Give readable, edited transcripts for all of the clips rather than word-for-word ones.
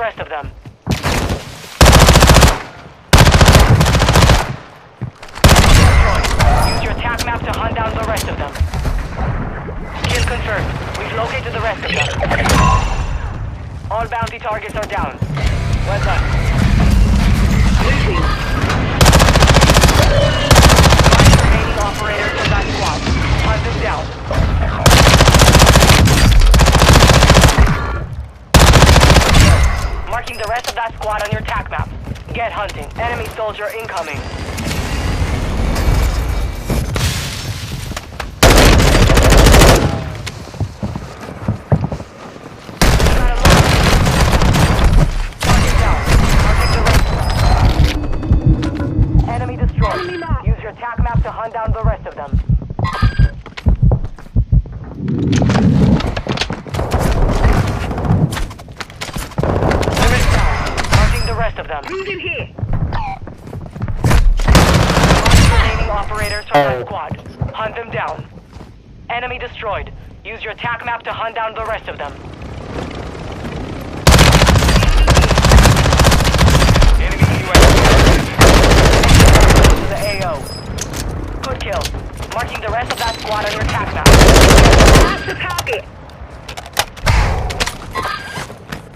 rest of them. Use your attack map to hunt down the rest of them. Kill confirmed. We've located the rest of them. All bounty targets are down. Well done. Remaining operators of that squad. Hunt them down. Marking the rest of that squad on your attack map. Get hunting. Enemy soldier incoming. Use your attack map to hunt down the rest of them. Marking the rest of them. Moving here. Remaining operators from that squad. Hunt them down. Enemy destroyed. Use your attack map to hunt down the rest of them. The AO. Good kill. Marking the rest of that squad on your attack map. That's the target.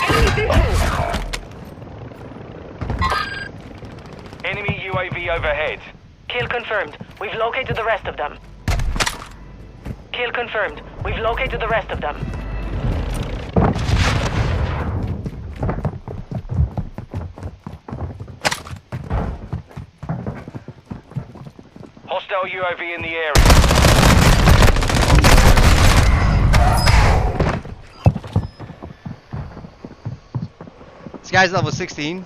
Enemy visual. Enemy UAV overhead. Kill confirmed. We've located the rest of them. Kill confirmed. We've located the rest of them. Hostile UAV in the area. This guy's level 16.